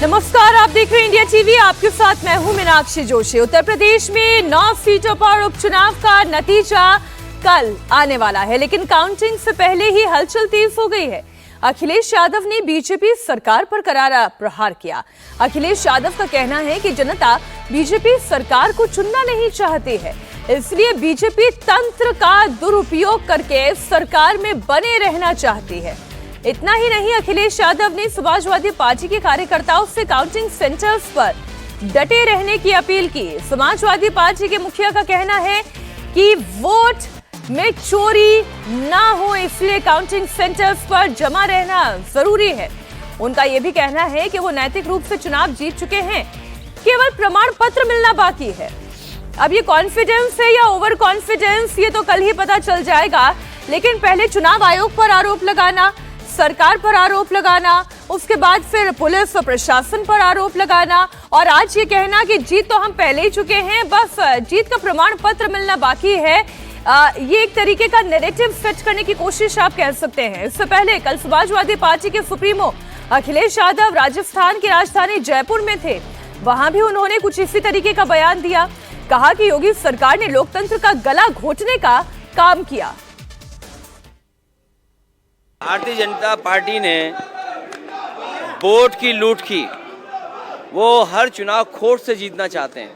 नमस्कार, आप देख रहे हैं इंडिया टीवी। आपके साथ मैं हूं मीनाक्षी जोशी। उत्तर प्रदेश में 9 सीटों पर उपचुनाव का नतीजा कल आने वाला है, लेकिन काउंटिंग से पहले ही हलचल तेज हो गई है। अखिलेश यादव ने बीजेपी सरकार पर करारा प्रहार किया। अखिलेश यादव का कहना है कि जनता बीजेपी सरकार को चुनना नहीं चाहती है, इसलिए बीजेपी तंत्र का दुरुपयोग करके सरकार में बने रहना चाहती है। इतना ही नहीं, अखिलेश यादव ने समाजवादी पार्टी के कार्यकर्ताओं से काउंटिंग सेंटर्स पर डटे रहने की अपील की। समाजवादी पार्टी के मुखिया का कहना है कि वोट में चोरी ना हो, इसलिए काउंटिंग सेंटर्स पर जमा रहना जरूरी है। उनका यह भी कहना है कि वो नैतिक रूप से चुनाव जीत चुके हैं, केवल प्रमाण पत्र मिलना बाकी है। अब ये कॉन्फिडेंस है या ओवर कॉन्फिडेंस, ये तो कल ही पता चल जाएगा। लेकिन पहले चुनाव आयोग पर आरोप लगाना, सरकार पर आरोप लगाना, उसके बाद फिर पुलिस और प्रशासन पर आरोप लगाना, और आज ये कहना कि जीत तो हम पहले ही चुके हैं, बस जीत का प्रमाण पत्र मिलना बाकी है। ये एक तरीके का नैरेटिव सेट करने की कोशिश आप कह सकते हैं। इससे पहले कल समाजवादी पार्टी के सुप्रीमो अखिलेश यादव राजस्थान की राजधानी जयपुर में थे। वहां भी उन्होंने कुछ इसी तरीके का बयान दिया। कहा कि योगी सरकार ने लोकतंत्र का गला घोटने का काम किया। भारतीय जनता पार्टी ने वोट की लूट की। वो हर चुनाव खोट से जीतना चाहते हैं।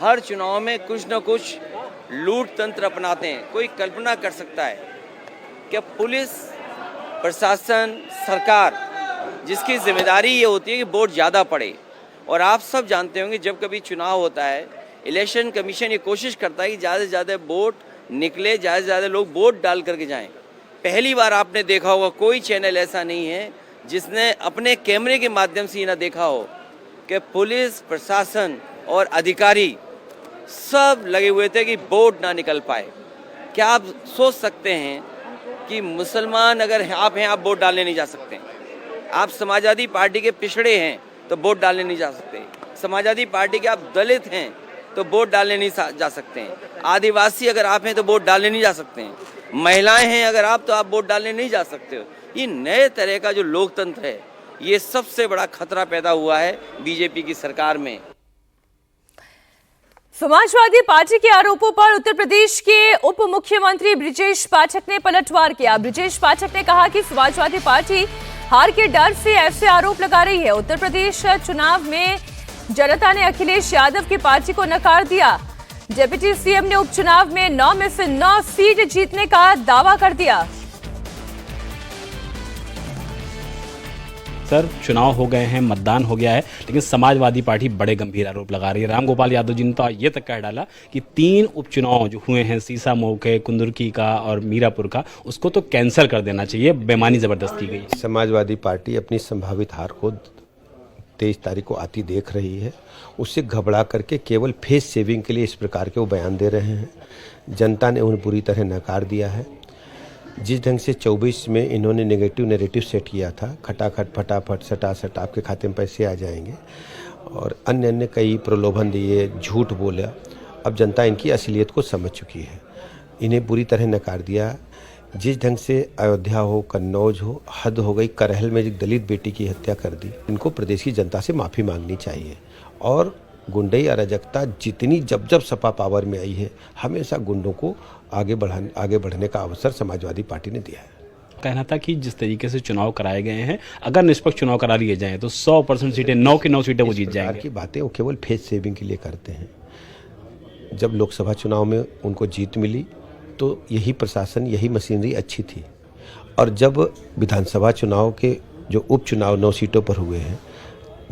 हर चुनाव में कुछ न कुछ लूट तंत्र अपनाते हैं। कोई कल्पना कर सकता है कि पुलिस, प्रशासन, सरकार, जिसकी जिम्मेदारी ये होती है कि वोट ज़्यादा पड़े, और आप सब जानते होंगे जब कभी चुनाव होता है, इलेक्शन कमीशन ये कोशिश करता है कि ज़्यादा से ज़्यादा वोट निकले, ज़्यादा से ज़्यादा लोग वोट डाल करके जाएं। पहली बार आपने देखा होगा, कोई चैनल ऐसा नहीं है जिसने अपने कैमरे के माध्यम से ये ना देखा हो कि पुलिस, प्रशासन और अधिकारी सब लगे हुए थे कि वोट ना निकल पाए। क्या आप सोच सकते हैं कि मुसलमान अगर आप हैं, आप वोट डालने नहीं जा सकते? आप समाजवादी पार्टी के पिछड़े हैं तो वोट डालने नहीं जा सकते। समाजवादी पार्टी के आप दलित हैं तो वोट डालने नहीं जा सकते हैं। आदिवासी अगर आप हैं तो वोट डालने नहीं जा सकते हैं। महिलाएं हैं अगर आप, तो आप वोट डालने नहीं जा सकते हो। ये नए तरह का जो लोकतंत्र है, ये सबसे बड़ा खतरा पैदा हुआ है बीजेपी की सरकार में। समाजवादी पार्टी के आरोपों पर उत्तर प्रदेश के उप मुख्यमंत्री ब्रिजेश पाठक ने पलटवार किया। ब्रिजेश पाठक ने कहा कि समाजवादी पार्टी हार के डर से ऐसे आरोप लगा रही है। उत्तर प्रदेश चुनाव में जनता ने अखिलेश यादव की पार्टी को नकार दिया। डिप्टी सीएम ने उपचुनाव में 9 में से 9 सीट जीतने का दावा कर दिया। सर, चुनाव हो गए हैं, मतदान हो गया है, लेकिन समाजवादी पार्टी बड़े गंभीर आरोप लगा रही है। रामगोपाल यादव जी ने तो ये तक कह डाला कि 3 उपचुनाव जो हुए हैं, सीसामऊ के, कुंदुरकी का और मीरापुर का, उसको तो कैंसिल कर देना चाहिए। बेमानी जबरदस्त की गई। समाजवादी पार्टी अपनी संभावित हार को 23 तारीख को आती देख रही है। उससे घबरा करके केवल फेस सेविंग के लिए इस प्रकार के वो बयान दे रहे हैं। जनता ने उन्हें बुरी तरह नकार दिया है। जिस ढंग से 24 में इन्होंने नेगेटिव नैरेटिव सेट किया था, खटाखट फटाफट सटासट आपके खाते में पैसे आ जाएंगे, और अन्य अन्य कई प्रलोभन दिए, झूठ बोला, अब जनता इनकी असलियत को समझ चुकी है। इन्हें बुरी तरह नकार दिया। जिस ढंग से अयोध्या हो, कन्नौज हो, हद हो गई। करहल में एक दलित बेटी की हत्या कर दी। इनको प्रदेश की जनता से माफ़ी मांगनी चाहिए। और गुंडई अराजकता जितनी जब सपा पावर में आई है, हमेशा गुंडों को आगे बढ़ने का अवसर समाजवादी पार्टी ने दिया है। कहना था कि जिस तरीके से चुनाव कराए गए हैं, अगर निष्पक्ष चुनाव करा लिए जाएं तो 100% सीटें, 9 की 9 सीटें वो जीत जाएंगे। की बातें वो केवल फेस सेविंग के लिए करते हैं। जब लोकसभा चुनाव में उनको जीत मिली तो यही प्रशासन, यही मशीनरी अच्छी थी, और जब विधानसभा चुनाव के जो उपचुनाव 9 सीटों पर हुए हैं,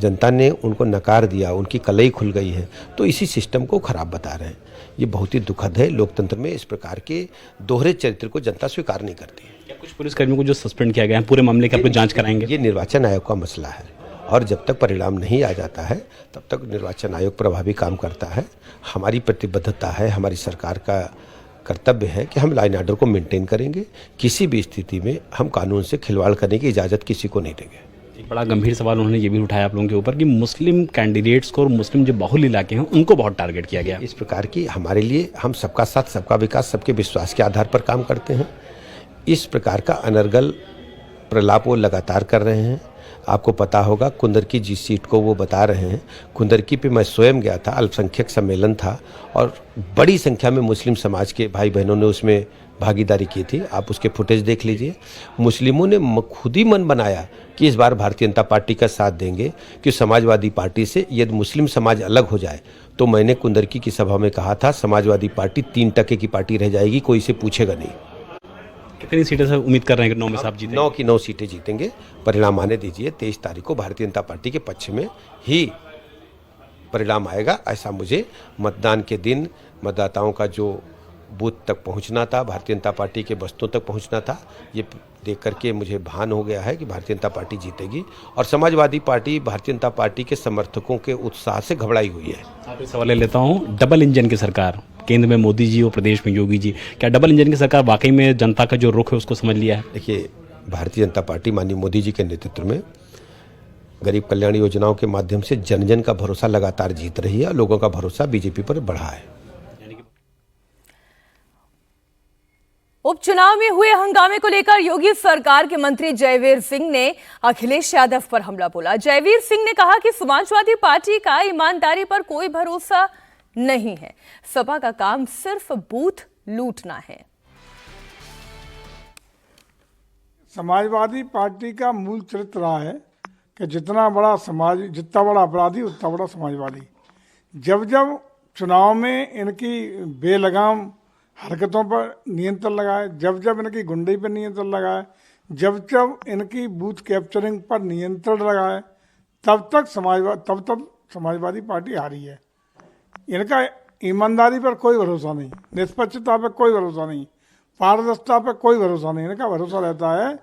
जनता ने उनको नकार दिया, उनकी कलई खुल गई है, तो इसी सिस्टम को खराब बता रहे हैं। ये बहुत ही दुखद है। लोकतंत्र में इस प्रकार के दोहरे चरित्र को जनता स्वीकार नहीं करती है। क्या कुछ पुलिसकर्मियों को जो सस्पेंड किया गया है, पूरे मामले की आप जांच कराएंगे? ये निर्वाचन आयोग का मसला है, और जब तक परिणाम नहीं आ जाता है तब तक निर्वाचन आयोग प्रभावी काम करता है। हमारी प्रतिबद्धता है, हमारी सरकार का कर्तव्य है कि हम लाइन ऑर्डर को मेंटेन करेंगे। किसी भी स्थिति में हम कानून से खिलवाड़ करने की इजाज़त किसी को नहीं देंगे। एक बड़ा गंभीर सवाल उन्होंने ये भी उठाया आप लोगों के ऊपर कि मुस्लिम कैंडिडेट्स को और मुस्लिम जो बाहुल इलाके हैं उनको बहुत टारगेट किया गया। इस प्रकार की हमारे लिए, हम सबका साथ सबका विकास, सबके विश्वास के आधार पर काम करते हैं। इस प्रकार का अनर्गल प्रलाप वो लगातार कर रहे हैं। आपको पता होगा कुंदरकी जिस सीट को वो बता रहे हैं, कुंदरकी पे मैं स्वयं गया था, अल्पसंख्यक सम्मेलन था और बड़ी संख्या में मुस्लिम समाज के भाई बहनों ने उसमें भागीदारी की थी। आप उसके फुटेज देख लीजिए। मुस्लिमों ने खुद ही मन बनाया कि इस बार भारतीय जनता पार्टी का साथ देंगे कि समाजवादी पार्टी से यदि मुस्लिम समाज अलग हो जाए तो मैंने कुंदरकी की सभा में कहा था समाजवादी पार्टी 3% की पार्टी रह जाएगी, कोई इसे पूछेगा नहीं। कितनी सीटें से उम्मीद कर रहे हैं कि 9 में साहब जीतेंगे? 9 की 9 सीटें जीतेंगे। परिणाम आने दीजिए, 23 तारीख को भारतीय जनता पार्टी के पक्ष में ही परिणाम आएगा। ऐसा मुझे मतदान के दिन मतदाताओं का जो बूथ तक पहुंचना था, भारतीय जनता पार्टी के बस्तों तक पहुंचना था, ये देख करके मुझे भान हो गया है कि भारतीय जनता पार्टी जीतेगी। और समाजवादी पार्टी भारतीय जनता पार्टी के समर्थकों के उत्साह से घबराई हुई है। आप इस सवाल ले लेता हूँ, डबल इंजन की सरकार, केंद्र में मोदी जी और प्रदेश में योगी जी, क्या डबल इंजन की सरकार वाकई में जनता का जो रुख है उसको समझ लिया है? देखिए, भारतीय जनता पार्टी माननीय मोदी जी के नेतृत्व में गरीब कल्याण योजनाओं के माध्यम से जन जन का भरोसा लगातार जीत रही है और लोगों का भरोसा बीजेपी पर बढ़ा है। उपचुनाव में हुए हंगामे को लेकर योगी सरकार के मंत्री जयवीर सिंह ने अखिलेश यादव पर हमला बोला। जयवीर सिंह ने कहा कि समाजवादी पार्टी का ईमानदारी पर कोई भरोसा नहीं है, सपा का काम सिर्फ बूथ लूटना है। समाजवादी पार्टी का मूल चरित्र रहा है कि जितना बड़ा अपराधी उतना बड़ा समाजवादी। जब जब चुनाव में इनकी बेलगाम हरकतों पर नियंत्रण लगाए, जब जब इनकी गुंडई पर नियंत्रण लगाए, जब जब इनकी बूथ कैप्चरिंग पर नियंत्रण लगाए, तब समाजवादी पार्टी हारी है। इनका ईमानदारी पर कोई भरोसा नहीं, निष्पक्षता पर कोई भरोसा नहीं, पारदर्शिता पर कोई भरोसा नहीं। इनका भरोसा रहता है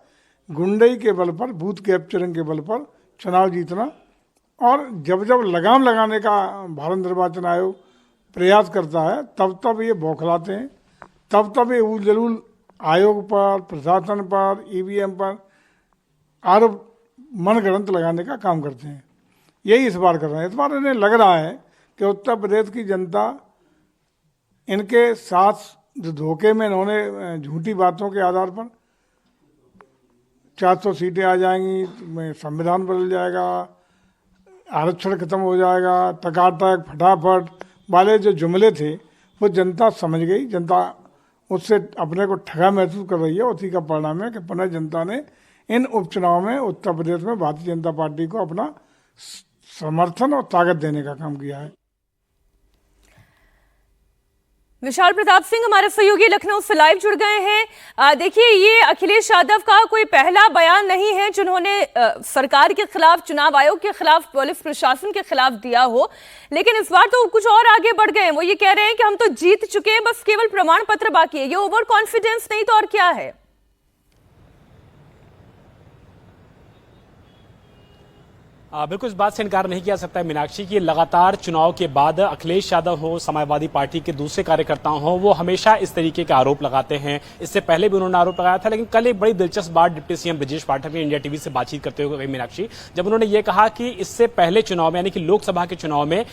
गुंडई के बल पर, बूथ कैप्चरिंग के बल पर चुनाव जीतना। और जब जब लगाम लगाने का भारत निर्वाचन आयोग प्रयास करता है तब ये बौखलाते हैं, तब ये उल जलूल आयोग पर, प्रशासन पर, ईवीएम पर आरोप मनगढ़ंत लगाने का काम करते हैं। यही इस बार कर रहे हैं। इस बार इन्हें लग रहा है कि उत्तर प्रदेश की जनता इनके साथ जो धोखे में इन्होंने झूठी बातों के आधार पर 400 सीटें आ जाएंगी, संविधान बदल जाएगा, आरक्षण खत्म हो जाएगा, टकाटक फटाफट वाले जो जुमले थे वो जनता समझ गई। जनता उससे अपने को ठगा महसूस कर रही है। उसी का परिणाम है कि पुनः जनता ने इन उपचुनाव में उत्तर प्रदेश में भारतीय जनता पार्टी को अपना समर्थन और ताकत देने का काम किया है। विशाल प्रताप सिंह हमारे सहयोगी लखनऊ से लाइव जुड़ गए हैं। देखिए, ये अखिलेश यादव का कोई पहला बयान नहीं है जिन्होंने सरकार के खिलाफ, चुनाव आयोग के खिलाफ, पुलिस प्रशासन के खिलाफ दिया हो, लेकिन इस बार तो कुछ और आगे बढ़ गए हैं। वो ये कह रहे हैं कि हम तो जीत चुके हैं, बस केवल प्रमाण पत्र बाकी है। ये ओवर कॉन्फिडेंस नहीं तो और क्या है? बिल्कुल इस बात से इनकार नहीं किया सकता है मीनाक्षी कि लगातार चुनाव के बाद अखिलेश यादव हो, समाजवादी पार्टी के दूसरे कार्यकर्ता हो, वो हमेशा इस तरीके के आरोप लगाते हैं। इससे पहले भी उन्होंने आरोप लगाया था, लेकिन कल एक बड़ी दिलचस्प बात डिप्टी सीएम ब्रजेश पाठक ने इंडिया टीवी से बातचीत करते हुए कही मीनाक्षी, जब उन्होंने ये कहा कि इससे पहले चुनाव में यानी कि लोकसभा के चुनाव में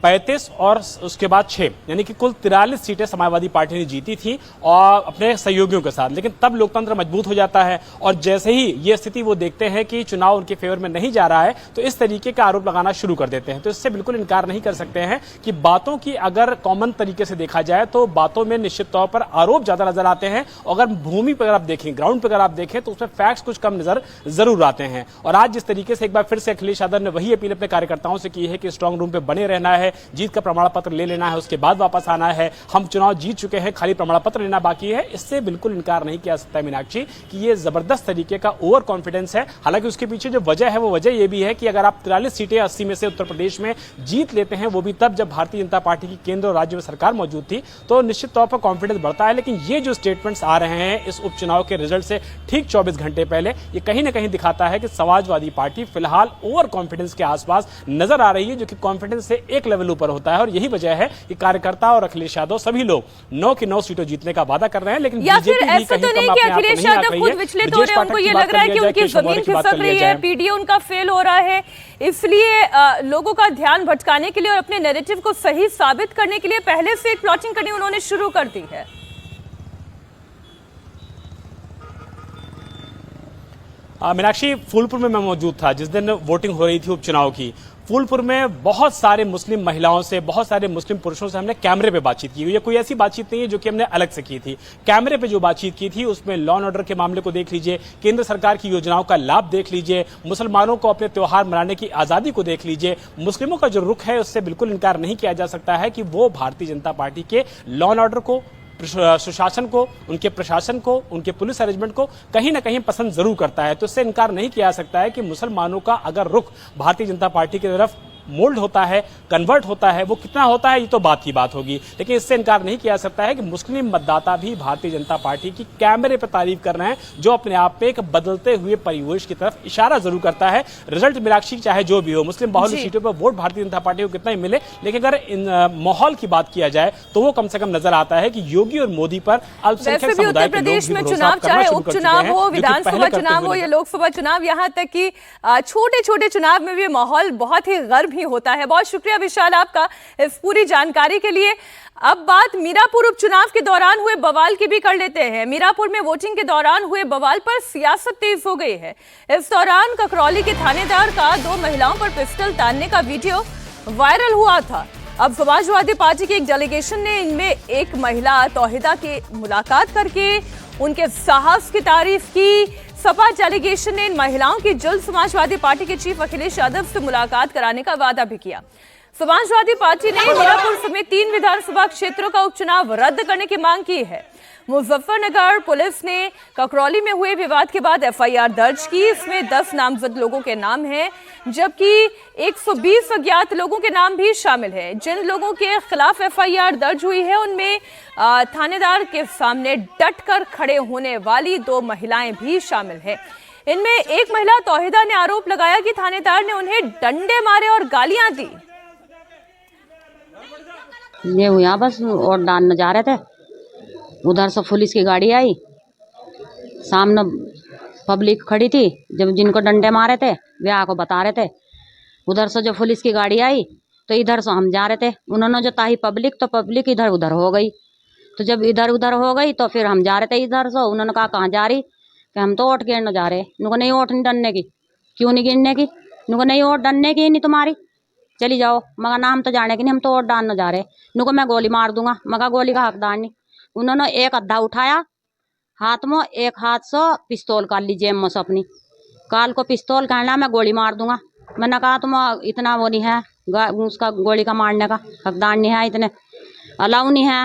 35 और उसके बाद 6 यानी कि कुल 43 सीटें समाजवादी पार्टी ने जीती थी और अपने सहयोगियों के साथ। लेकिन तब लोकतंत्र मजबूत हो जाता है और जैसे ही ये स्थिति वो देखते हैं कि चुनाव उनके फेवर में नहीं जा रहा है तो इस तरीके का आरोप लगाना शुरू कर देते हैं। तो इससे बिल्कुल इनकार नहीं कर सकते हैं कि बातों की अगर कॉमन तरीके से देखा जाए तो बातों में निश्चित तौर पर आरोप ज्यादा नजर आते हैं। अगर भूमि पर आप देखें, ग्राउंड पर अगर आप देखें तो उसमें फैक्ट्स कुछ कम नजर जरूर आते हैं। और आज जिस तरीके से एक बार फिर से अखिलेश यादव ने वही अपील अपने कार्यकर्ताओं से की है कि स्ट्रांग रूम पे बने रहना है, जीत का प्रमाण पत्र ले लेना है, उसके बाद वापस आना है, हम चुनाव जीत चुके हैं, खाली प्रमाण पत्र लेना बाकी है। इससे बिल्कुल इनकार नहीं किया सकता है मीनाक्षी कि ये जबरदस्त तरीके का ओवर कॉन्फिडेंस है। हालांकि उसके पीछे जो वजह है वो वजह ये भी है कि अगर आप 43 सीटें 80 में से उत्तर प्रदेश में जीत लेते हैं, वो भी तब जब भारतीय जनता पार्टी की केंद्र और राज्य में सरकार मौजूद थी, तो निश्चित तौर पर कॉन्फिडेंस बढ़ता है। लेकिन ये जो स्टेटमेंट्स आ रहे हैं इस उपचुनाव के रिजल्ट से ठीक 24 घंटे पहले, ये कहीं ना कहीं दिखाता है कि समाजवादी पार्टी फिलहाल ओवर कॉन्फिडेंस के आसपास नजर आ रही है, जो कि कॉन्फिडेंस से एक लेवल ऊपर होता है। और यही वजह है कि कार्यकर्ता और अखिलेश यादव सभी लोग 9 की 9 सीटों जीतने का वादा कर रहे हैं। लेकिन या फिर ऐसा तो नहीं कि अखिलेश यादव खुद विचलित हो रहे हैं, उनको ये लग रहा है कि उनकी जमीन खिसक रही है, पीडीए उनका फेल हो रहा है, इसलिए लोगों का ध्यान भटकाने के लिए और अपने नैरेटिव को सही साबित करने के लिए पहले से एक प्लॉटिंग करनी उन्होंने शुरू कर दी है। मीनाक्षी, फूलपुर में मैं मौजूद था जिस दिन वोटिंग हो रही थी उपचुनाव की। फूलपुर में बहुत सारे मुस्लिम महिलाओं से, बहुत सारे मुस्लिम पुरुषों से हमने कैमरे पे बातचीत की। ये कोई ऐसी बातचीत नहीं है जो कि हमने अलग से की थी। कैमरे पे जो बातचीत की थी उसमें लॉ एंड ऑर्डर के मामले को देख लीजिए, केंद्र सरकार की योजनाओं का लाभ देख लीजिए, मुसलमानों को अपने त्योहार मनाने की आजादी को देख लीजिए। मुस्लिमों का जो रुख है उससे बिल्कुल इनकार नहीं किया जा सकता है कि वो भारतीय जनता पार्टी के लॉ एंड ऑर्डर को, सुशासन को, उनके प्रशासन को, उनके पुलिस अरेंजमेंट को कहीं ना कहीं पसंद जरूर करता है। तो इससे इनकार नहीं किया जा सकता है कि मुसलमानों का अगर रुख भारतीय जनता पार्टी की तरफ मोल्ड होता है, कन्वर्ट होता है, वो कितना होता है ये तो बात की बात होगी, लेकिन इससे इनकार नहीं किया जा सकता है कि मुस्लिम मतदाता भी भारतीय जनता पार्टी की कैमरे पर तारीफ कर रहे हैं, जो अपने आप में एक बदलते हुए परिवेश की तरफ इशारा जरूर करता है। रिजल्ट मीनाक्षी चाहे जो भी हो, मुस्लिम बाहुल्य सीटों पर वोट भारतीय जनता पार्टी को कितना ही मिले, लेकिन अगर इन माहौल की बात किया जाए तो वो कम से कम नजर आता है कि योगी और मोदी पर अल्पसंख्यक समुदाय के लोग भी भरोसा करना शुरू कर चुके हैं। हो, विधानसभा चुनाव हो या लोकसभा चुनाव, यहाँ तक कि छोटे छोटे चुनाव में भी माहौल बहुत ही गर्म ही होता है। बहुत शुक्रिया विशाल आपका इस पूरी जानकारी के लिए। अब बात मीरापुर उपचुनाव के दौरान हुए बवाल की भी कर लेते हैं। मीरापुर में वोटिंग के दौरान हुए बवाल पर सियासत तेज हो गई है। इस दौरान ककरौली के थानेदार का 2 महिलाओं पर पिस्टल तानने का वीडियो वायरल हुआ था। अब समाजवादी पार्टी की एक डेलीगेशन ने इनमें एक महिला तौहिदा की मुलाकात करके उनके साहस की तारीफ की। सपा डेलीगेशन ने इन महिलाओं की जल्द समाजवादी पार्टी के चीफ अखिलेश यादव से मुलाकात कराने का वादा भी किया। समाजवादी पार्टी ने मीरापुर समेत 3 विधानसभा क्षेत्रों का उपचुनाव रद्द करने की मांग की है। मुजफ्फरनगर पुलिस ने ककरौली में हुए विवाद के बाद एफआईआर दर्ज की। इसमें 10 नामजद लोगों के नाम हैं, जबकि 120 अज्ञात लोगों के नाम भी शामिल हैं। जिन लोगों के खिलाफ एफआईआर दर्ज हुई है उनमें थानेदार के सामने डटकर खड़े होने वाली 2 महिलाएं भी शामिल हैं। इनमें एक महिला तौहिदा ने आरोप लगाया कि थानेदार ने उन्हें डंडे मारे और गालियां दी। ये यहाँ बस और डालने जा रहे थे, उधर से पुलिस की गाड़ी आई, सामने पब्लिक खड़ी थी, जब जिनको डंडे मारे थे वे आको बता रहे थे। उधर से जो पुलिस की गाड़ी आई तो इधर से हम जा रहे थे, उन्होंने जो ताही पब्लिक, तो पब्लिक इधर उधर हो गई। तो जब इधर उधर हो गई तो फिर हम जा रहे थे इधर से। उन्होंने कहा कहाँ जा रही, कि हम तो वोट गिरने जा रहे। उनको नहीं वोट नहीं डरने की। क्यों नहीं गिरने की? उनको नहीं वोट डरने की नहीं तुम्हारी, चली जाओ। मगर नाम तो जाने की नहीं, हम तो वोट डालने जा रहे। उनको मैं गोली मार दूंगा, मगर गोली का हकदार नहीं। उन्होंने एक अद्धा उठाया हाथ में, एक हाथ से पिस्तौल काट ली जेब में से अपनी, काल को पिस्तौल कहना मैं गोली मार दूंगा। मैंने कहा तुम इतना वो नहीं है, उसका गोली का मारने का हकदार नहीं है, इतने अलाउ नहीं है।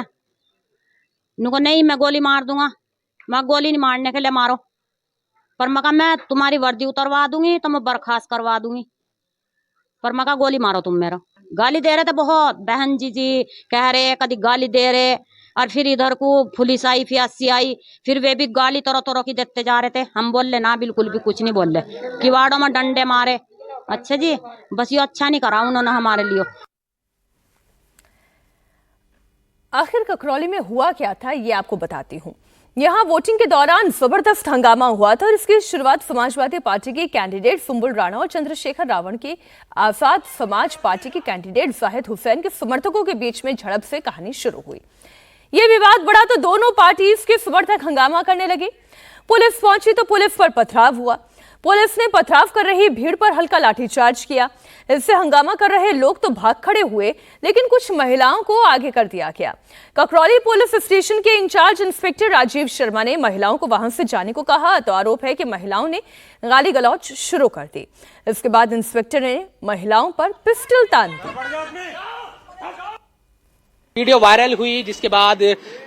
उनको नहीं मैं गोली मार दूंगा, मैं गोली नहीं मारने के लिए मारो, पर मका मैं तुम्हारी वर्दी उतरवा दूंगी, तो मैं बर्खास्त करवा दूंगी, पर मका गोली मारो तुम मेरा। गाली दे रहे थे बहुत, बहन जी कह रहे, कभी गाली दे रहे। और फिर इधर को पुलिस आई, फियासी आई, फिर वे भी गाली तरह तरह की देते जा रहे थे। हम बोल ले ना, बिल्कुल भी कुछ नहीं बोल रहे, किवाड़ों में डंडे मारे। अच्छा जी, बस ये अच्छा नहीं करा उन्होंने हमारे लिए। आखिर ककरौली में हुआ क्या था ये आपको बताती हूँ। यहाँ वोटिंग के दौरान जबरदस्त हंगामा हुआ था और इसकी शुरुआत समाजवादी पार्टी के कैंडिडेट सुंबुल राणा और चंद्रशेखर रावण के आजाद समाज पार्टी के कैंडिडेट जाहिद हुसैन के समर्थकों के बीच में झड़प से कहानी शुरू हुई। ये विवाद बढ़ा तो दोनों पार्टीज के समर्थक हंगामा करने लगे। पुलिस पहुंची तो पुलिस पर पथराव हुआ। पुलिस ने पथराव कर रही भीड़ पर हल्का लाठीचार्ज किया। इससे हंगामा कर रहे लोग तो भाग खड़े हुए, लेकिन कुछ महिलाओं को आगे कर दिया गया। ककरौली पुलिस स्टेशन के इंचार्ज इंस्पेक्टर राजीव शर्मा ने महिलाओं को वहां से जाने को कहा, तो आरोप है कि महिलाओं ने गाली गलौज शुरू कर दी। इसके बाद इंस्पेक्टर ने महिलाओं पर पिस्टल तान दी। वीडियो वायरल हुई, जिसके बाद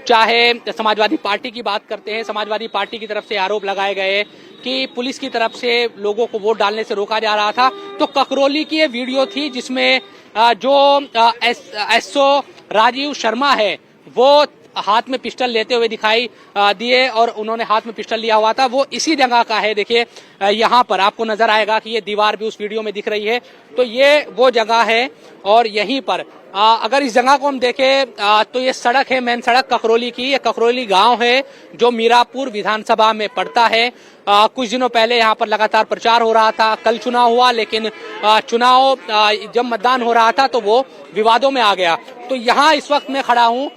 चाहे समाजवादी पार्टी की बात करते हैं, समाजवादी पार्टी की तरफ से आरोप लगाए गए कि पुलिस की तरफ से लोगों को वोट डालने से रोका जा रहा था। तो ककरौली की ये वीडियो थी जिसमें जो एसओ राजीव शर्मा है वो हाथ में पिस्टल लेते हुए दिखाई दिए और उन्होंने हाथ में पिस्टल लिया हुआ था। वो इसी जगह का है, देखिए यहाँ पर आपको नजर आएगा कि ये दीवार भी उस वीडियो में दिख रही है। तो ये वो जगह है और यहीं पर अगर इस जगह को हम देखें तो ये सड़क है, मेन सड़क ककरौली की। ये ककरौली गांव है जो मीरापुर विधानसभा में पड़ता है। कुछ दिनों पहले यहाँ पर लगातार प्रचार हो रहा था, कल चुनाव हुआ, लेकिन चुनाव जब मतदान हो रहा था तो वो विवादों में आ गया। तो यहाँ इस वक्त मैं खड़ा हूँ,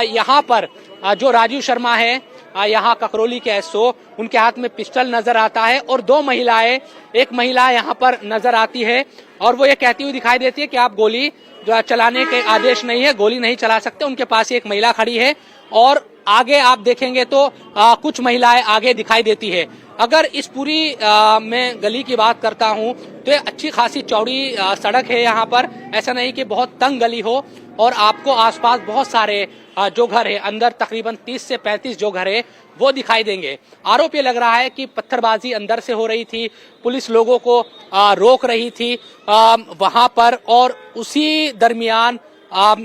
यहाँ पर जो राजीव शर्मा है यहाँ ककरौली के एसओ, उनके हाथ में पिस्टल नजर आता है और दो महिलाएं, एक महिला यहाँ पर नजर आती है और वो ये कहती हुई दिखाई देती है कि आप गोली जो चलाने के आदेश नहीं है, गोली नहीं चला सकते। उनके पास एक महिला खड़ी है और आगे आप देखेंगे तो कुछ महिलाएं आगे दिखाई देती है। अगर इस पूरी मैं गली की बात करता हूं तो ये अच्छी खासी चौड़ी सड़क है यहाँ पर, ऐसा नहीं कि बहुत तंग गली हो और आपको आसपास बहुत सारे जो घर है, अंदर तकरीबन 30 से 35 जो घर है वो दिखाई देंगे। आरोप ये लग रहा है कि पत्थरबाजी अंदर से हो रही थी, पुलिस लोगों को रोक रही थी वहां पर, और उसी दरमियान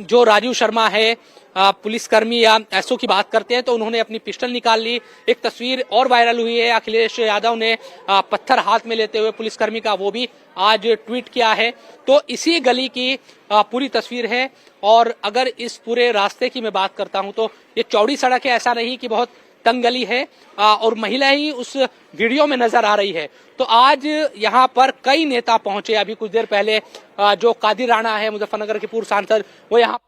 जो राजू शर्मा है पुलिसकर्मी या एसओ की बात करते हैं तो उन्होंने अपनी पिस्टल निकाल ली। एक तस्वीर और वायरल हुई है, अखिलेश यादव ने पत्थर हाथ में लेते हुए पुलिसकर्मी का वो भी आज ट्वीट किया है। तो इसी गली की पूरी तस्वीर है और अगर इस पूरे रास्ते की मैं बात करता हूं तो ये चौड़ी सड़क है, ऐसा नहीं कि बहुत तंग गली है और महिला ही उस वीडियो में नजर आ रही है। तो आज यहाँ पर कई नेता पहुंचे, अभी कुछ देर पहले जो कादिर राणा है मुजफ्फरनगर के पूर्व सांसद, वो यहाँ।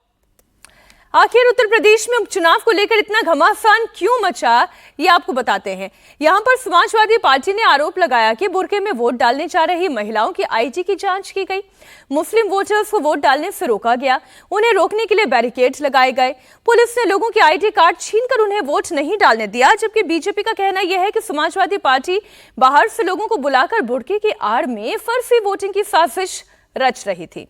आखिर उत्तर प्रदेश में उपचुनाव को लेकर इतना घमासान क्यों मचा, ये आपको बताते हैं। यहां पर समाजवादी पार्टी ने आरोप लगाया कि बुर्के में वोट डालने जा रही महिलाओं की आईडी की जांच की गई, मुस्लिम वोटर्स को वोट डालने से रोका गया, उन्हें रोकने के लिए बैरिकेड्स लगाए गए, पुलिस ने लोगों के आईडी कार्ड छीनकर उन्हें वोट नहीं डालने दिया। जबकि बीजेपी का कहना यह है कि समाजवादी पार्टी बाहर से लोगों को बुलाकर बुर्के की आड़ में फर्जी वोटिंग की साजिश रच रही थी।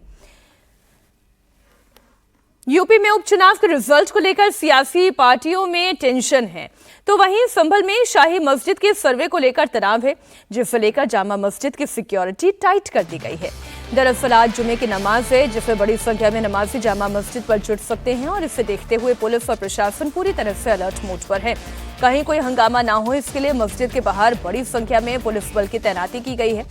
यूपी में उपचुनाव के रिजल्ट को लेकर सियासी पार्टियों में टेंशन है, तो वहीं संभल में शाही मस्जिद के सर्वे को लेकर तनाव है, जिसे लेकर जामा मस्जिद की सिक्योरिटी टाइट कर दी गई है। दरअसल आज जुमे की नमाज है, जिसमें बड़ी संख्या में नमाजी जामा मस्जिद पर जुट सकते हैं और इसे देखते हुए पुलिस और प्रशासन पूरी तरह से अलर्ट मोड पर है। कहीं कोई हंगामा ना हो इसके लिए मस्जिद के बाहर बड़ी संख्या में पुलिस बल की तैनाती की गई है।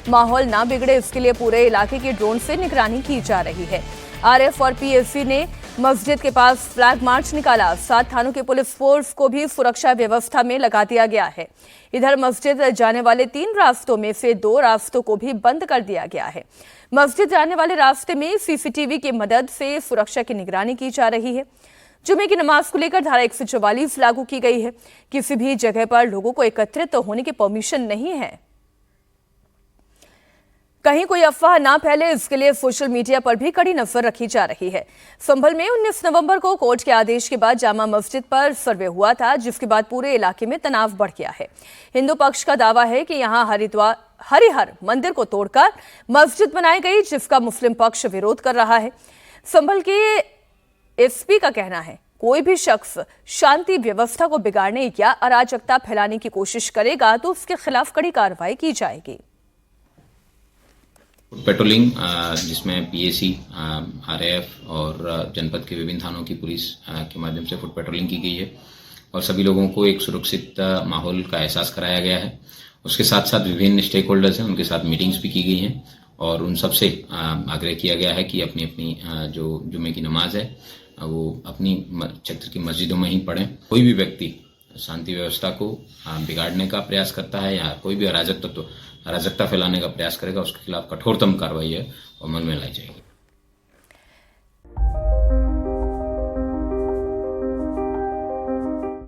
माहौल ना बिगड़े इसके लिए पूरे इलाके की ड्रोन से निगरानी की जा रही है। आरएफ और पीएससी ने मस्जिद के पास फ्लैग मार्च निकाला, 7 थानों के पुलिस फोर्स को भी सुरक्षा व्यवस्था में लगा दिया गया है। इधर मस्जिद जाने वाले 3 रास्तों में से 2 रास्तों को भी बंद कर दिया गया है। मस्जिद जाने वाले रास्ते में सीसीटीवी की मदद से सुरक्षा की निगरानी की जा रही है। जुमे की नमाज को लेकर धारा 144 लागू की गई है। किसी भी जगह पर लोगों को एकत्रित होने की परमिशन नहीं है। कहीं कोई अफवाह ना फैले इसके लिए सोशल मीडिया पर भी कड़ी नजर रखी जा रही है। संभल में 19 नवंबर को कोर्ट के आदेश के बाद जामा मस्जिद पर सर्वे हुआ था, जिसके बाद पूरे इलाके में तनाव बढ़ गया है। हिंदू पक्ष का दावा है कि यहां हरिहर मंदिर को तोड़कर मस्जिद बनाई गई, जिसका मुस्लिम पक्ष विरोध कर रहा है। संभल के एसपी का कहना है कोई भी शख्स शांति व्यवस्था को बिगाड़ने या अराजकता फैलाने की कोशिश करेगा तो उसके खिलाफ कड़ी कार्रवाई की जाएगी। पेट्रोलिंग जिसमें पीएसी, आरएएफ और जनपद के विभिन्न थानों की पुलिस के माध्यम से फुट पेट्रोलिंग की गई है और सभी लोगों को एक सुरक्षित माहौल का एहसास कराया गया है। उसके साथ साथ विभिन्न स्टेक होल्डर्स हैं, उनके साथ मीटिंग्स भी की गई हैं और उन सबसे आग्रह किया गया है कि अपनी अपनी जो जुमे की नमाज है वो अपनी क्षेत्र की मस्जिदों में ही पढ़ें। कोई भी व्यक्ति शांति व्यवस्था को बिगाड़ने का प्रयास करता है या कोई भी अराजकता फैलाने का प्रयास करेगा, उसके खिलाफ कठोरतम कार्रवाई है अमल में लाई जाएगी।